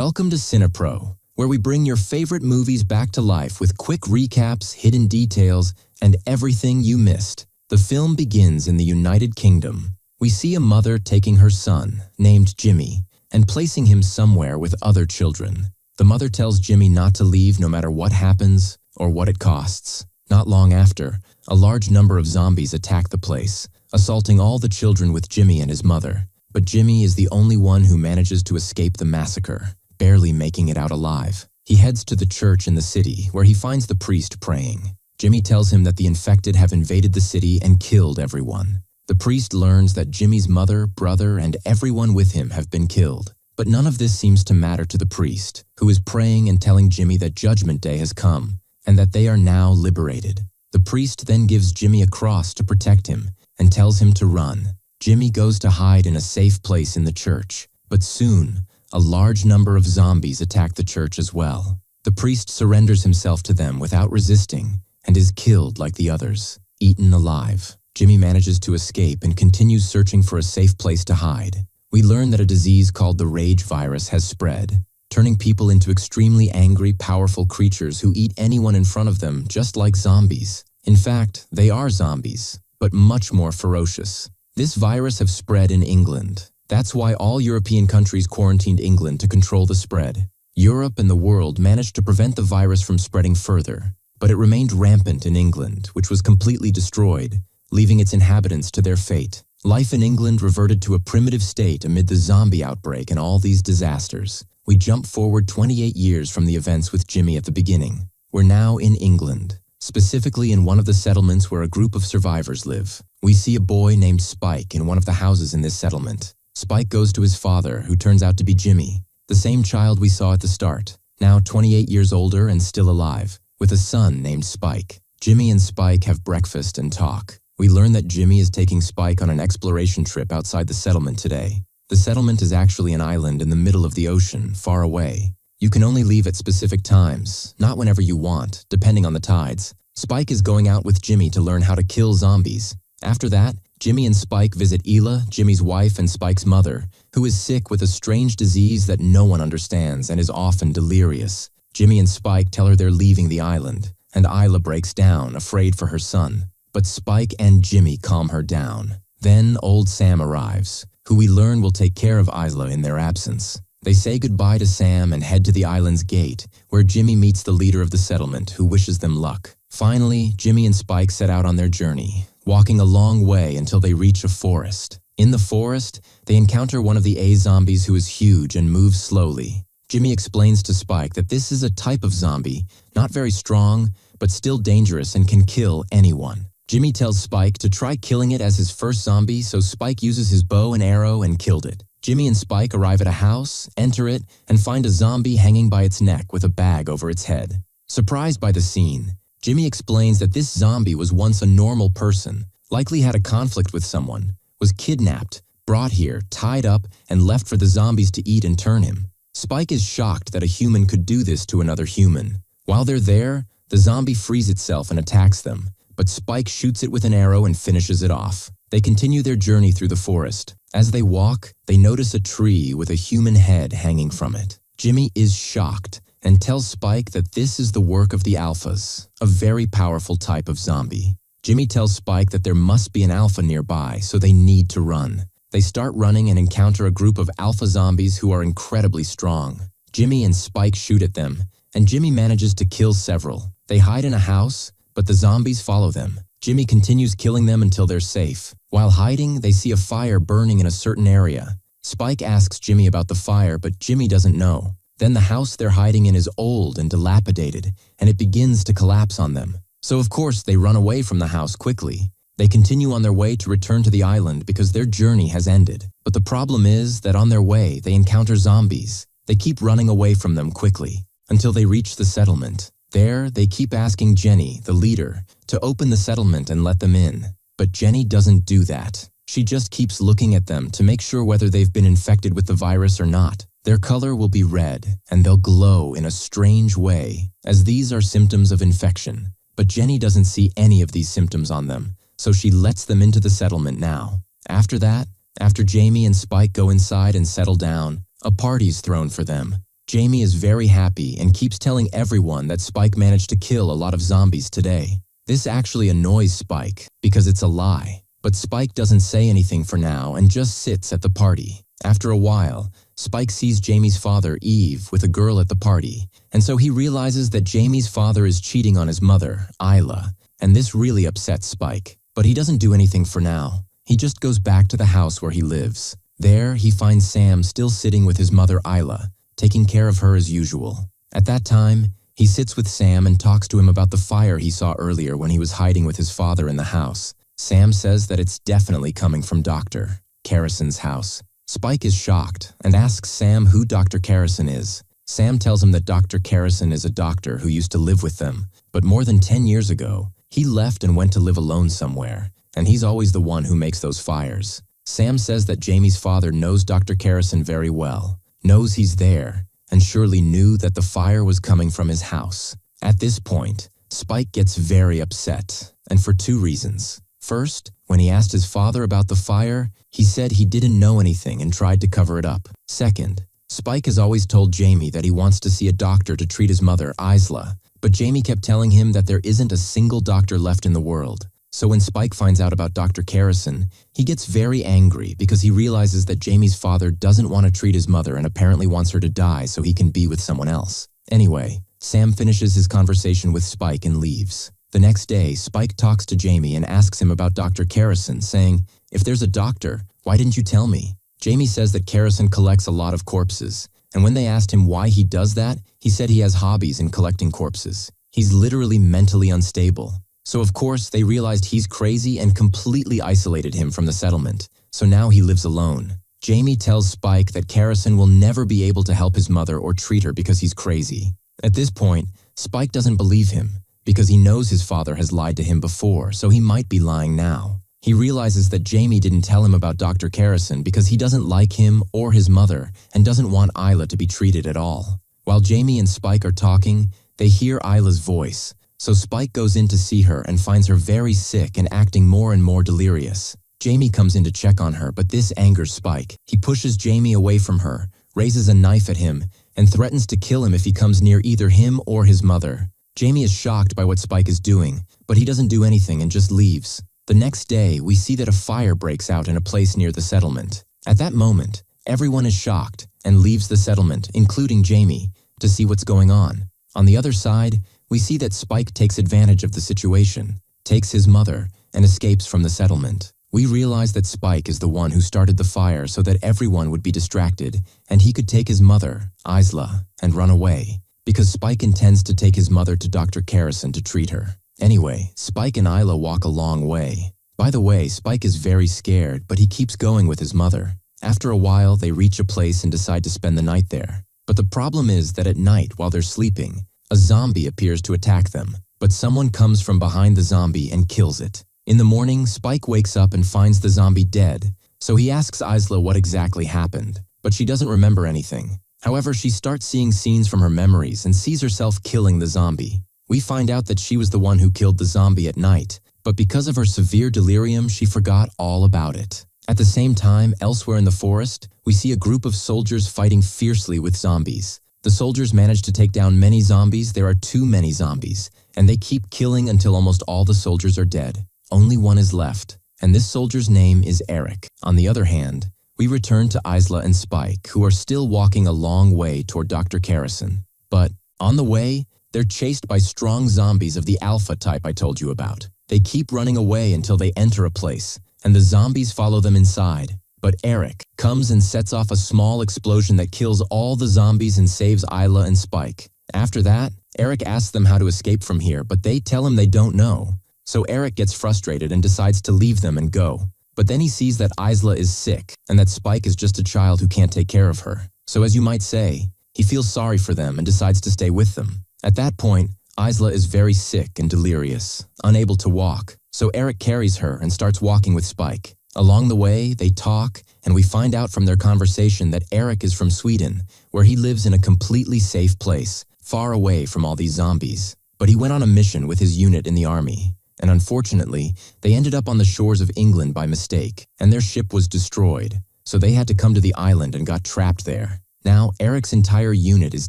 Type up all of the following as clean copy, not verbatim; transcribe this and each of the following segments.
Welcome to CINEPRO, where we bring your favorite movies back to life with quick recaps, hidden details, and everything you missed. The film begins in the United Kingdom. We see a mother taking her son, named Jimmy, and placing him somewhere with other children. The mother tells Jimmy not to leave no matter what happens or what it costs. Not long after, a large number of zombies attack the place, assaulting all the children with Jimmy and his mother. But Jimmy is the only one who manages to escape the massacre, barely making it out alive. He heads to the church in the city, where he finds the priest praying. Jimmy tells him that the infected have invaded the city and killed everyone. The priest learns that Jimmy's mother, brother, and everyone with him have been killed. But none of this seems to matter to the priest, who is praying and telling Jimmy that Judgment Day has come, and that they are now liberated. The priest then gives Jimmy a cross to protect him, and tells him to run. Jimmy goes to hide in a safe place in the church, but soon, a large number of zombies attack the church as well. The priest surrenders himself to them without resisting, and is killed like the others, eaten alive. Jimmy manages to escape and continues searching for a safe place to hide. We learn that a disease called the rage virus has spread, turning people into extremely angry, powerful creatures who eat anyone in front of them, just like zombies. In fact, they are zombies, but much more ferocious. This virus has spread in England. That's why all European countries quarantined England to control the spread. Europe and the world managed to prevent the virus from spreading further, but it remained rampant in England, which was completely destroyed, leaving its inhabitants to their fate. Life in England reverted to a primitive state amid the zombie outbreak and all these disasters. We jump forward 28 years from the events with Jimmy at the beginning. We're now in England, specifically in one of the settlements where a group of survivors live. We see a boy named Spike in one of the houses in this settlement. Spike goes to his father, who turns out to be Jimmy, the same child we saw at the start, now 28 years older and still alive, with a son named Spike. Jimmy and Spike have breakfast and talk. We learn that Jimmy is taking Spike on an exploration trip outside the settlement today. The settlement is actually an island in the middle of the ocean, far away. You can only leave at specific times, not whenever you want, depending on the tides. Spike is going out with Jimmy to learn how to kill zombies. After that, Jimmy and Spike visit Ela, Jimmy's wife and Spike's mother, who is sick with a strange disease that no one understands and is often delirious. Jimmy and Spike tell her they're leaving the island, and Ela breaks down, afraid for her son. But Spike and Jimmy calm her down. Then old Sam arrives, who we learn will take care of Ela in their absence. They say goodbye to Sam and head to the island's gate, where Jimmy meets the leader of the settlement, who wishes them luck. Finally, Jimmy and Spike set out on their journey, walking a long way until they reach a forest. In the forest, they encounter one of the A-zombies who is huge and moves slowly. Jimmy explains to Spike that this is a type of zombie, not very strong, but still dangerous and can kill anyone. Jimmy tells Spike to try killing it as his first zombie, so Spike uses his bow and arrow and killed it. Jimmy and Spike arrive at a house, enter it, and find a zombie hanging by its neck with a bag over its head. Surprised by the scene, Jimmy explains that this zombie was once a normal person, likely had a conflict with someone, was kidnapped, brought here, tied up, and left for the zombies to eat and turn him. Spike is shocked that a human could do this to another human. While they're there, the zombie frees itself and attacks them, but Spike shoots it with an arrow and finishes it off. They continue their journey through the forest. As they walk, they notice a tree with a human head hanging from it. Jimmy is shocked and tells Spike that this is the work of the alphas, a very powerful type of zombie. Jimmy tells Spike that there must be an alpha nearby, so they need to run. They start running and encounter a group of alpha zombies who are incredibly strong. Jimmy and Spike shoot at them, and Jimmy manages to kill several. They hide in a house, but the zombies follow them. Jimmy continues killing them until they're safe. While hiding, they see a fire burning in a certain area. Spike asks Jimmy about the fire, but Jimmy doesn't know. Then the house they're hiding in is old and dilapidated, and it begins to collapse on them. So of course they run away from the house quickly. They continue on their way to return to the island because their journey has ended. But the problem is that on their way, they encounter zombies. They keep running away from them quickly until they reach the settlement. There, they keep asking Jenny, the leader, to open the settlement and let them in. But Jenny doesn't do that. She just keeps looking at them to make sure whether they've been infected with the virus or not. Their color will be red, and they'll glow in a strange way, as these are symptoms of infection. But Jenny doesn't see any of these symptoms on them, so she lets them into the settlement now. After that, after Jamie and Spike go inside and settle down, a party's thrown for them. Jamie is very happy and keeps telling everyone that Spike managed to kill a lot of zombies today. This actually annoys Spike because it's a lie. But Spike doesn't say anything for now and just sits at the party. After a while, Spike sees Jamie's father, Eve, with a girl at the party, and so he realizes that Jamie's father is cheating on his mother, Isla, and this really upsets Spike. But he doesn't do anything for now. He just goes back to the house where he lives. There, he finds Sam still sitting with his mother, Isla, taking care of her as usual. At that time, he sits with Sam and talks to him about the fire he saw earlier when he was hiding with his father in the house. Sam says that it's definitely coming from Dr. Carrison's house. Spike is shocked and asks Sam who Dr. Carrison is. Sam tells him that Dr. Carrison is a doctor who used to live with them, but more than 10 years ago, he left and went to live alone somewhere, and he's always the one who makes those fires. Sam says that Jamie's father knows Dr. Carrison very well, knows he's there, and surely knew that the fire was coming from his house. At this point, Spike gets very upset, and for two reasons. First, when he asked his father about the fire, he said he didn't know anything and tried to cover it up. Second, Spike has always told Jamie that he wants to see a doctor to treat his mother, Isla, but Jamie kept telling him that there isn't a single doctor left in the world. So when Spike finds out about Dr. Carrison, he gets very angry because he realizes that Jamie's father doesn't want to treat his mother and apparently wants her to die so he can be with someone else. Anyway, Sam finishes his conversation with Spike and leaves. The next day, Spike talks to Jamie and asks him about Dr. Carrison, saying, "If there's a doctor, why didn't you tell me?" Jamie says that Carrison collects a lot of corpses, and when they asked him why he does that, he said he has hobbies in collecting corpses. He's literally mentally unstable. So of course, they realized he's crazy and completely isolated him from the settlement, so now he lives alone. Jamie tells Spike that Carrison will never be able to help his mother or treat her because he's crazy. At this point, Spike doesn't believe him, because he knows his father has lied to him before, so he might be lying now. He realizes that Jamie didn't tell him about Dr. Carrison because he doesn't like him or his mother and doesn't want Isla to be treated at all. While Jamie and Spike are talking, they hear Isla's voice, so Spike goes in to see her and finds her very sick and acting more and more delirious. Jamie comes in to check on her, but this angers Spike. He pushes Jamie away from her, raises a knife at him, and threatens to kill him if he comes near either him or his mother. Jamie is shocked by what Spike is doing, but he doesn't do anything and just leaves. The next day, we see that a fire breaks out in a place near the settlement. At that moment, everyone is shocked and leaves the settlement, including Jamie, to see what's going on. On the other side, we see that Spike takes advantage of the situation, takes his mother, and escapes from the settlement. We realize that Spike is the one who started the fire so that everyone would be distracted, and he could take his mother, Isla, and run away, because Spike intends to take his mother to Dr. Carrison to treat her. Anyway, Spike and Isla walk a long way. By the way, Spike is very scared, but he keeps going with his mother. After a while, they reach a place and decide to spend the night there. But the problem is that at night, while they're sleeping, a zombie appears to attack them, but someone comes from behind the zombie and kills it. In the morning, Spike wakes up and finds the zombie dead, so he asks Isla what exactly happened, but she doesn't remember anything. However, she starts seeing scenes from her memories and sees herself killing the zombie. We find out that she was the one who killed the zombie at night, but because of her severe delirium, she forgot all about it. At the same time, elsewhere in the forest, we see a group of soldiers fighting fiercely with zombies. The soldiers manage to take down many zombies. There are too many zombies, and they keep killing until almost all the soldiers are dead. Only one is left, and this soldier's name is Eric. On the other hand, we return to Isla and Spike, who are still walking a long way toward Dr. Carrison. But on the way, they're chased by strong zombies of the alpha type I told you about. They keep running away until they enter a place, and the zombies follow them inside. But Eric comes and sets off a small explosion that kills all the zombies and saves Isla and Spike. After that, Eric asks them how to escape from here, but they tell him they don't know. So Eric gets frustrated and decides to leave them and go. But then he sees that Isla is sick and that Spike is just a child who can't take care of her. So as you might say, he feels sorry for them and decides to stay with them. At that point, Isla is very sick and delirious, unable to walk, so Eric carries her and starts walking with Spike. Along the way, they talk, and we find out from their conversation that Eric is from Sweden, where he lives in a completely safe place, far away from all these zombies. But he went on a mission with his unit in the army, and unfortunately, they ended up on the shores of England by mistake, and their ship was destroyed, so they had to come to the island and got trapped there. Now, Eric's entire unit is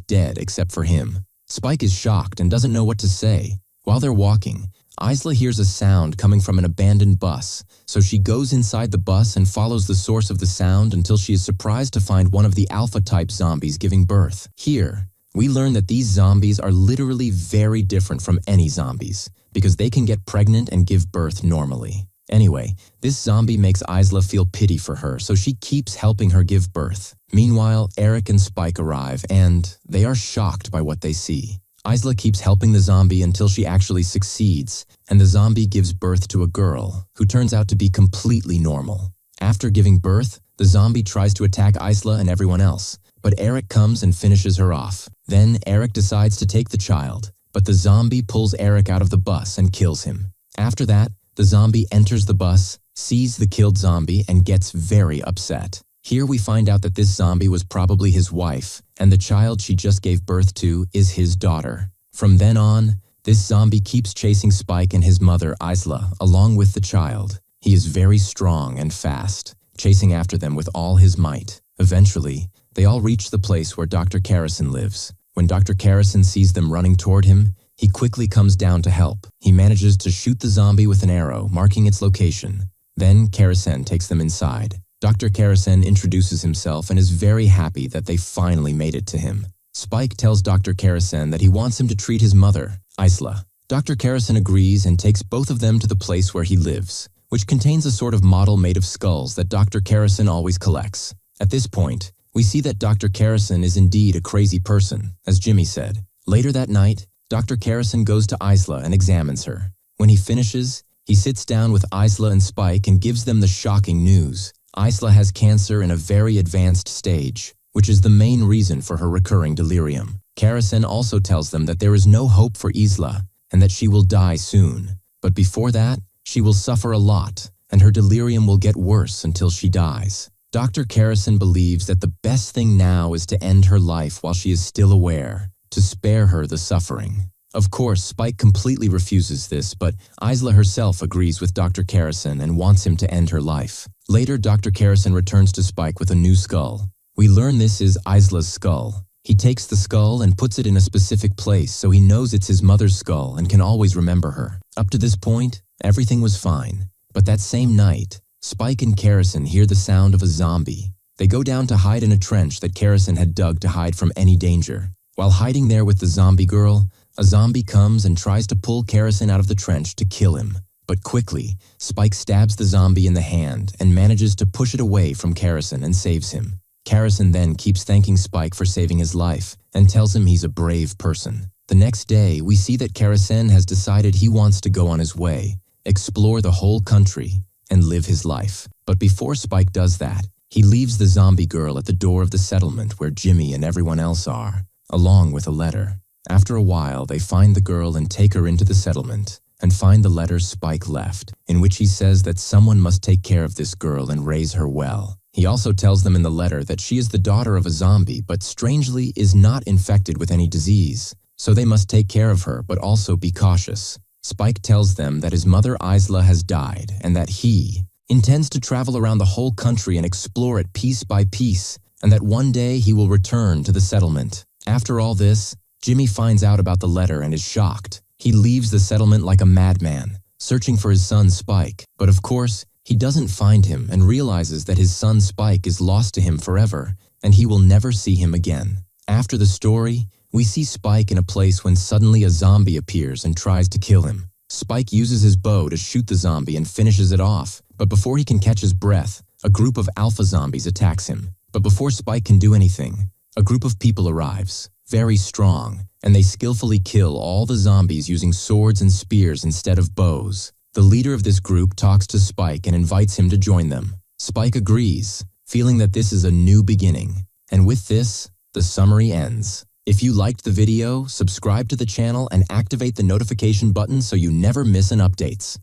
dead except for him. Spike is shocked and doesn't know what to say. While they're walking, Isla hears a sound coming from an abandoned bus, so she goes inside the bus and follows the source of the sound until she is surprised to find one of the alpha-type zombies giving birth. Here, we learn that these zombies are literally very different from any zombies, because they can get pregnant and give birth normally. Anyway, this zombie makes Isla feel pity for her, so she keeps helping her give birth. Meanwhile, Eric and Spike arrive, and they are shocked by what they see. Isla keeps helping the zombie until she actually succeeds, and the zombie gives birth to a girl, who turns out to be completely normal. After giving birth, the zombie tries to attack Isla and everyone else, but Eric comes and finishes her off. Then Eric decides to take the child, but the zombie pulls Eric out of the bus and kills him. After that, the zombie enters the bus, sees the killed zombie, and gets very upset. Here we find out that this zombie was probably his wife, and the child she just gave birth to is his daughter. From then on, this zombie keeps chasing Spike and his mother, Isla, along with the child. He is very strong and fast, chasing after them with all his might. Eventually, they all reach the place where Dr. Carrison lives. When Dr. Carrison sees them running toward him, he quickly comes down to help. He manages to shoot the zombie with an arrow, marking its location. Then Carrison takes them inside. Dr. Carrison introduces himself and is very happy that they finally made it to him. Spike tells Dr. Carrison that he wants him to treat his mother, Isla. Dr. Carrison agrees and takes both of them to the place where he lives, which contains a sort of model made of skulls that Dr. Carrison always collects. At this point, we see that Dr. Carrison is indeed a crazy person, as Jimmy said. Later that night, Dr. Carrison goes to Isla and examines her. When he finishes, he sits down with Isla and Spike and gives them the shocking news. Isla has cancer in a very advanced stage, which is the main reason for her recurring delirium. Carrison also tells them that there is no hope for Isla and that she will die soon. But before that, she will suffer a lot, and her delirium will get worse until she dies. Dr. Carrison believes that the best thing now is to end her life while she is still aware, to spare her the suffering. Of course, Spike completely refuses this, but Isla herself agrees with Dr. Carrison and wants him to end her life. Later, Dr. Carrison returns to Spike with a new skull. We learn this is Isla's skull. He takes the skull and puts it in a specific place so he knows it's his mother's skull and can always remember her. Up to this point, everything was fine. But that same night, Spike and Carrison hear the sound of a zombie. They go down to hide in a trench that Carrison had dug to hide from any danger. While hiding there with the zombie girl, a zombie comes and tries to pull Carrison out of the trench to kill him. But quickly, Spike stabs the zombie in the hand and manages to push it away from Carrison and saves him. Carrison then keeps thanking Spike for saving his life and tells him he's a brave person. The next day, we see that Carrison has decided he wants to go on his way, explore the whole country, and live his life. But before Spike does that, he leaves the zombie girl at the door of the settlement where Jimmy and everyone else are, along with a letter. After a while, they find the girl and take her into the settlement and find the letter Spike left, in which he says that someone must take care of this girl and raise her well. He also tells them in the letter that she is the daughter of a zombie, but strangely is not infected with any disease, so they must take care of her but also be cautious. Spike tells them that his mother Isla has died and that he intends to travel around the whole country and explore it piece by piece, and that one day he will return to the settlement. After all this, Jimmy finds out about the letter and is shocked. He leaves the settlement like a madman, searching for his son Spike. But of course, he doesn't find him and realizes that his son Spike is lost to him forever, and he will never see him again. After the story, we see Spike in a place when suddenly a zombie appears and tries to kill him. Spike uses his bow to shoot the zombie and finishes it off, but before he can catch his breath, a group of alpha zombies attacks him. But before Spike can do anything, a group of people arrives, very strong, and they skillfully kill all the zombies using swords and spears instead of bows. The leader of this group talks to Spike and invites him to join them. Spike agrees, feeling that this is a new beginning. And with this, the summary ends. If you liked the video, subscribe to the channel and activate the notification button so you never miss an updates.